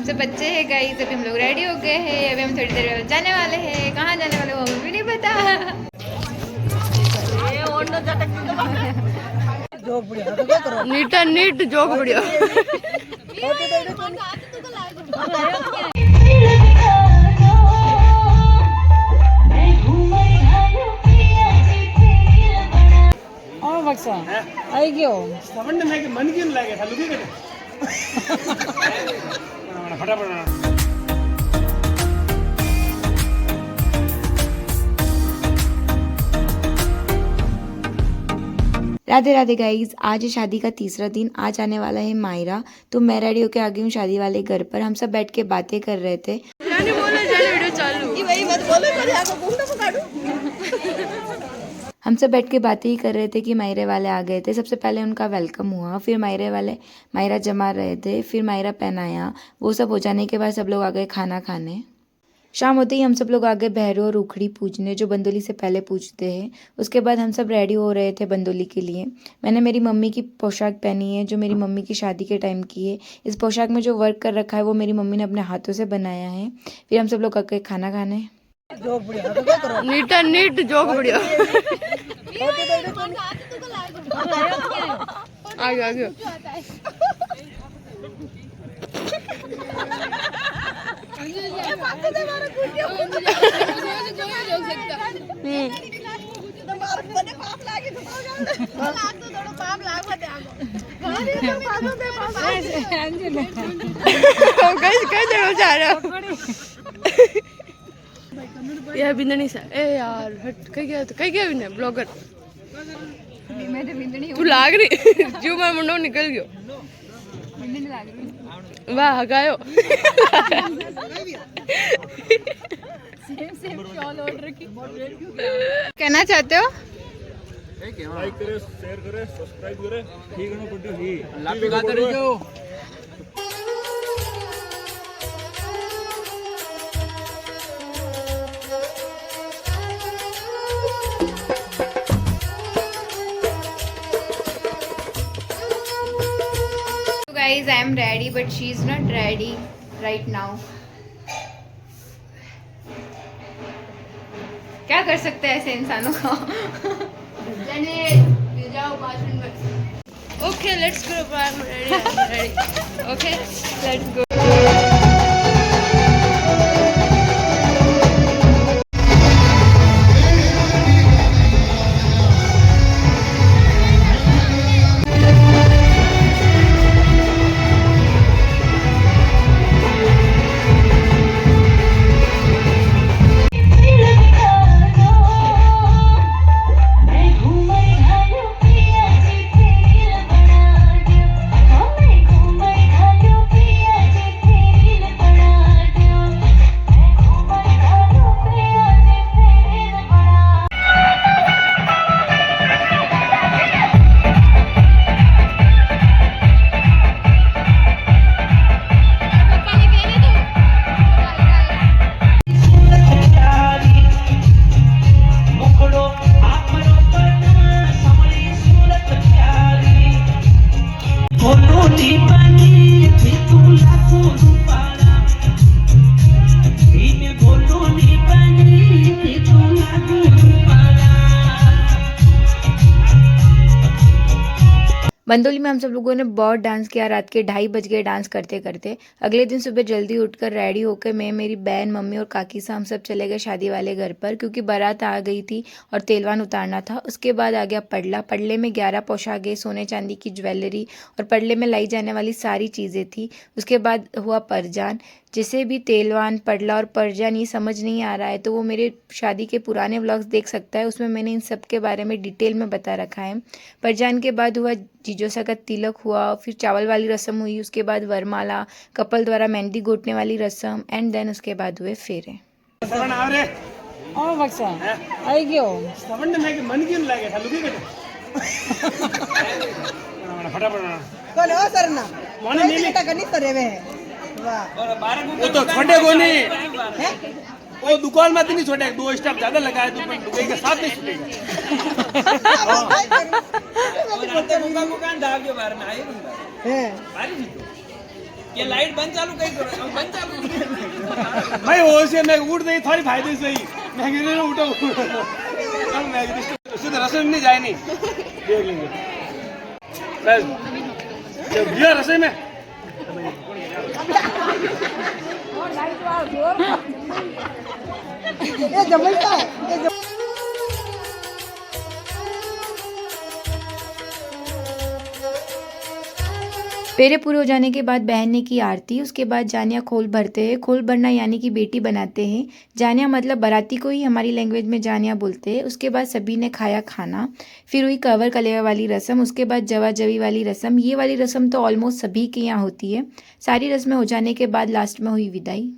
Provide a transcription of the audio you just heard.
सब बच्चे हैं गाइस, अभी हम लोग रेडी हो गए हैं। अभी हम थोड़ी देर में जाने वाले हैं। कहाँ जाने वाले वो हमें भी नहीं पता। नीट नीट जोक बढ़िया। आई गयो सावंड में के मन क्यों लागे था लुकी के फटाफट राधे राधे गाइस, आज है शादी का तीसरा दिन। आज आने वाला है मायरा। तो मैं रेडी होके आ गई हूँ शादी वाले घर पर। हम सब बैठ के बातें कर रहे थे। हम सब बैठ के बातें ही कर रहे थे कि मायरे वाले आ गए थे। सबसे पहले उनका वेलकम हुआ, फिर मायरे वाले मायरा जमा रहे थे, फिर मायरा पहनाया। वो सब हो जाने के बाद सब लोग आ गए खाना खाने। शाम होते ही हम सब लोग आ गए भैरव और उखड़ी पूजने, जो बंदोली से पहले पूजते हैं। उसके बाद हम सब रेडी हो रहे थे बंदोली के लिए। मैंने मेरी मम्मी की पोशाक पहनी है, जो मेरी मम्मी की शादी के टाइम की है। इस पोशाक में जो वर्क कर रखा है वो मेरी मम्मी ने अपने हाथों से बनाया है। फिर हम सब लोग आ गए खाना खाने। नीट नीट जोक बढ़िया। आगे आगे यह बिंदनी सा ए यार हट कहीं गया बिंदे ब्लॉगर तू लाग रही जो मैं मुंडो निकल गयो वाह हगायो कहना चाहते हो? लाइक करे, शेयर करे, सब्सक्राइब करे, ठीक है ना ही अल्लाह पे गाते रहो। Guys, I am ready, but she is not ready right now. क्या कर सकते हैं ऐसे इंसानों को? Okay let's go ready Okay, let's go. बंदोली में हम सब लोगों ने बहुत डांस किया। रात के 2:30 बज गए डांस करते करते। अगले दिन सुबह जल्दी उठकर रेडी होकर मैं, मेरी बहन, मम्मी और काकी से हम सब चले गए शादी वाले घर पर, क्योंकि बारात आ गई थी और तेलवान उतारना था। उसके बाद आ गया पड़ला। पड़ले में 11 पोशाकें, सोने चांदी की ज्वेलरी और पड़ले में लाई जाने वाली सारी चीज़ें थी। उसके बाद हुआ परजान। जिसे भी तेलवान, पड़ला और परजान ये समझ नहीं आ रहा है तो वो मेरे शादी के पुराने व्लॉग्स देख सकता है। उसमें मैंने इन सब के बारे में डिटेल में बता रखा है। परजान के बाद हुआ जीजोसा का तिलक हुआ, फिर चावल वाली रस्म हुई, उसके बाद वरमाला, कपल द्वारा मेहंदी गोटने वाली रस्म, एंड देन उसके बाद हुए फेरे। आई गयो सावंड में के मन क्यों लागे था लुकी के फटाफट कोले ओ सरना माने नीली बेटा गनी सरे वे वाह वो तो छोटे को नहीं वो दुकान में नहीं छोटे, 2 स्टेप ज्यादा लगाए तो दुकान के साथ नहीं छूटेगा। है ये लाइट बंद चालू कहीं करो बंद चालू भाई वो से मैं उठ गई थोड़ी फायदे से ही मैं गिरे ना उठो अब मैं सीधे रसोई में नहीं जाए नहीं देख लेंगे बस जब गया रसोई में ये जमलता है ये जम... फेरे पूरे हो जाने के बाद बहन ने की आरती। उसके बाद जानिया खोल भरते हैं। खोल भरना यानी कि बेटी बनाते हैं। जानिया मतलब बाराती को ही हमारी लैंग्वेज में जानिया बोलते हैं। उसके बाद सभी ने खाया खाना। फिर हुई कवर कलेवा वाली रस्म। उसके बाद जवा जवी वाली रस्म। ये वाली रस्म तो ऑलमोस्ट सभी के यहाँ होती है। सारी रस्में हो जाने के बाद लास्ट में हुई विदाई।